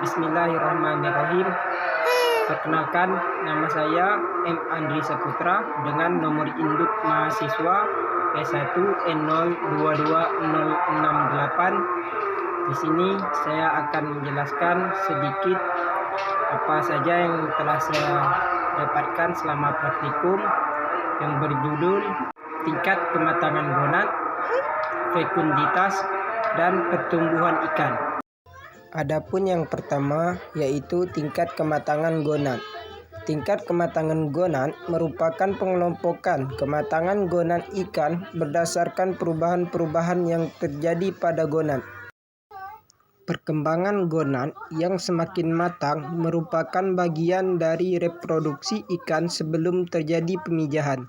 Bismillahirrahmanirrahim. Perkenalkan, nama saya M. Andri Saputra dengan nomor induk mahasiswa P1N022068. Di sini saya akan menjelaskan sedikit apa saja yang telah saya dapatkan selama praktikum yang berjudul tingkat kematangan gonad, fekunditas, dan pertumbuhan ikan. Adapun yang pertama yaitu tingkat kematangan gonad. Tingkat kematangan gonad merupakan pengelompokan kematangan gonad ikan berdasarkan perubahan-perubahan yang terjadi pada gonad. Perkembangan gonad yang semakin matang merupakan bagian dari reproduksi ikan sebelum terjadi pemijahan.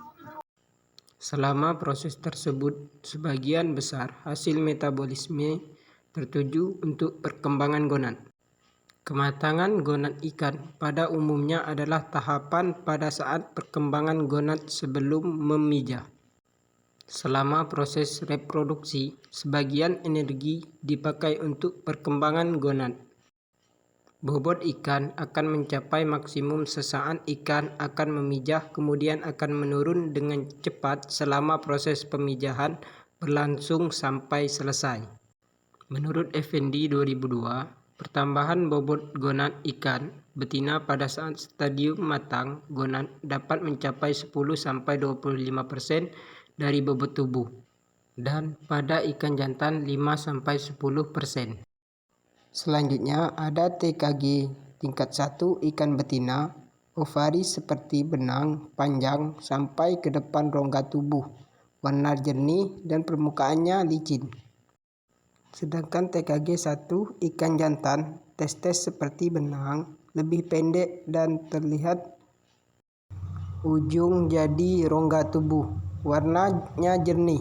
Selama proses tersebut, sebagian besar hasil metabolisme tertuju untuk perkembangan gonad. Kematangan gonad ikan pada umumnya adalah tahapan pada saat perkembangan gonad sebelum memijah. Selama proses reproduksi, sebagian energi dipakai untuk perkembangan gonad. Bobot ikan akan mencapai maksimum sesaat ikan akan memijah, kemudian akan menurun dengan cepat selama proses pemijahan berlangsung sampai selesai. Menurut Effendi 2002, pertambahan bobot gonad ikan betina pada saat stadium matang gonad dapat mencapai 10-25% dari bobot tubuh, dan pada ikan jantan 5-10%. Selanjutnya ada TKG tingkat 1 ikan betina, ovari seperti benang panjang sampai ke depan rongga tubuh, warna jernih dan permukaannya licin. Sedangkan TKG 1 ikan jantan, testes seperti benang, lebih pendek dan terlihat ujung jadi rongga tubuh, warnanya jernih.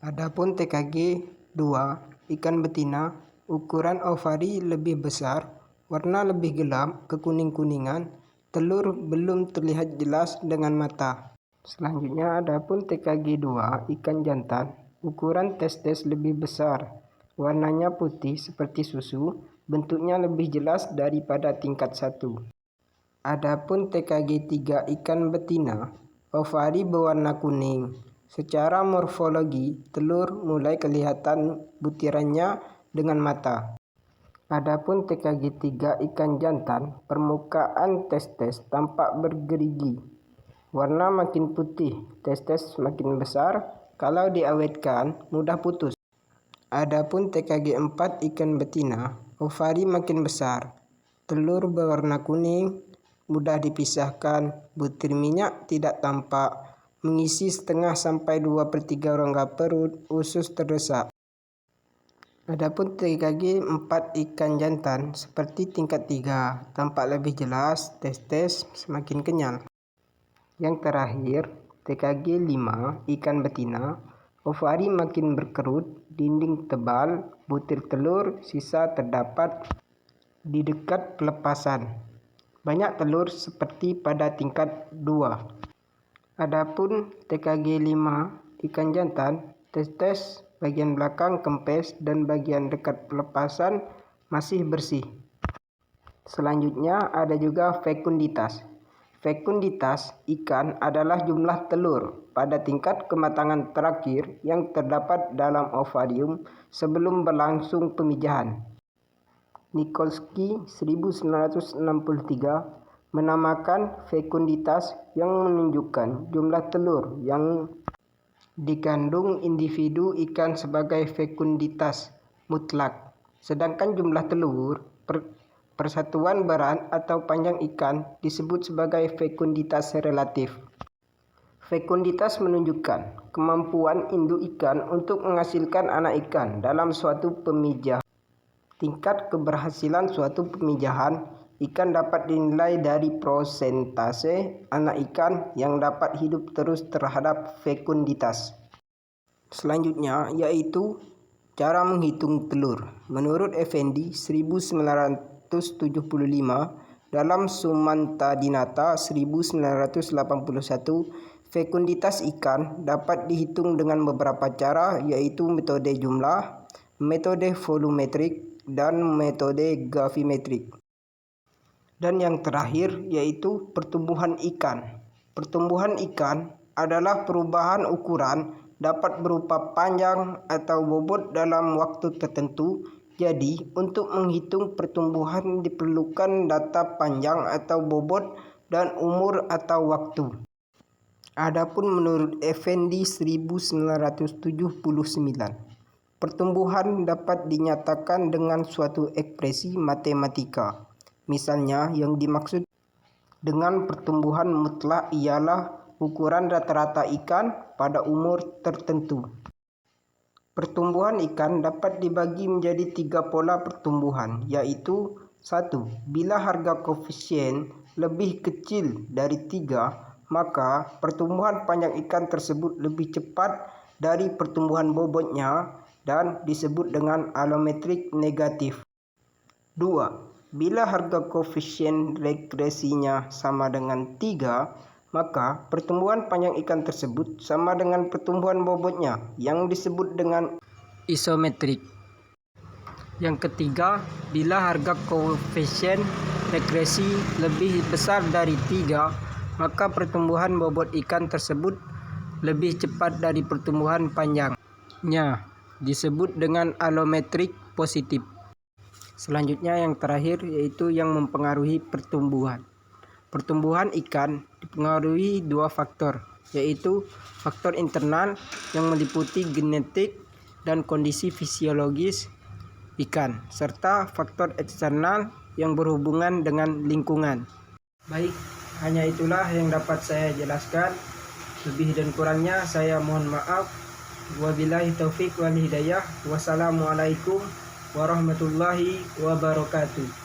Adapun TKG 2 ikan betina, ukuran ovari lebih besar, warna lebih gelap kekuning-kuningan, telur belum terlihat jelas dengan mata. Selanjutnya adapun TKG 2 ikan jantan, ukuran testes lebih besar, warnanya putih seperti susu, bentuknya lebih jelas daripada tingkat 1. Adapun TKG 3 ikan betina, ovari berwarna kuning. Secara morfologi, telur mulai kelihatan butirannya dengan mata. Adapun TKG 3 ikan jantan, permukaan testes tampak bergerigi. Warna makin putih, testes makin besar, kalau diawetkan mudah putus. Adapun TKG 4 ikan betina, ovari makin besar, telur berwarna kuning, mudah dipisahkan, butir minyak tidak tampak, mengisi setengah sampai 2/3 rongga perut, usus terdesak. Adapun TKG 4 ikan jantan seperti tingkat 3, tampak lebih jelas, testes semakin kenyal. Yang terakhir, TKG 5 ikan betina, ovari makin berkerut, dinding tebal, butir telur sisa terdapat di dekat pelepasan. Banyak telur seperti pada tingkat 2. Adapun TKG 5 ikan jantan, testes bagian belakang kempes dan bagian dekat pelepasan masih bersih. Selanjutnya ada juga fekunditas. Fekunditas ikan adalah jumlah telur pada tingkat kematangan terakhir yang terdapat dalam ovarium sebelum berlangsung pemijahan. Nikolsky 1963 menamakan fekunditas yang menunjukkan jumlah telur yang dikandung individu ikan sebagai fekunditas mutlak, sedangkan jumlah telur persatuan berat atau panjang ikan disebut sebagai fekunditas relatif. Fekunditas menunjukkan kemampuan induk ikan untuk menghasilkan anak ikan dalam suatu pemijahan. Tingkat keberhasilan suatu pemijahan ikan dapat dinilai dari prosentase anak ikan yang dapat hidup terus terhadap fekunditas. Selanjutnya yaitu cara menghitung telur. Menurut Effendi 1975 dalam Sumanta Dinata 1981, fekunditas ikan dapat dihitung dengan beberapa cara, yaitu metode jumlah, metode volumetrik, dan metode gravimetrik. Dan yang terakhir yaitu pertumbuhan ikan. Pertumbuhan ikan adalah perubahan ukuran, dapat berupa panjang atau bobot dalam waktu tertentu. Jadi, untuk menghitung pertumbuhan diperlukan data panjang atau bobot dan umur atau waktu. Adapun menurut Effendi 1979, pertumbuhan dapat dinyatakan dengan suatu ekspresi matematika. Misalnya, yang dimaksud dengan pertumbuhan mutlak ialah ukuran rata-rata ikan pada umur tertentu. Pertumbuhan ikan dapat dibagi menjadi 3 pola pertumbuhan, yaitu 1. Bila harga koefisien lebih kecil dari 3, maka pertumbuhan panjang ikan tersebut lebih cepat dari pertumbuhan bobotnya dan disebut dengan alometrik negatif. 2. Bila harga koefisien regresinya sama dengan 3, maka pertumbuhan panjang ikan tersebut sama dengan pertumbuhan bobotnya yang disebut dengan isometrik. Yang ketiga, bila harga koefisien regresi lebih besar dari 3, maka pertumbuhan bobot ikan tersebut lebih cepat dari pertumbuhan panjangnya, disebut dengan alometrik positif. Selanjutnya yang terakhir yaitu yang mempengaruhi pertumbuhan. Pertumbuhan ikan dipengaruhi 2 faktor, yaitu faktor internal yang meliputi genetik dan kondisi fisiologis ikan, serta faktor eksternal yang berhubungan dengan lingkungan. Baik, hanya itulah yang dapat saya jelaskan. Lebih dan kurangnya saya mohon maaf. Wabillahi taufik wal hidayah. Wassalamualaikum warahmatullahi wabarakatuh.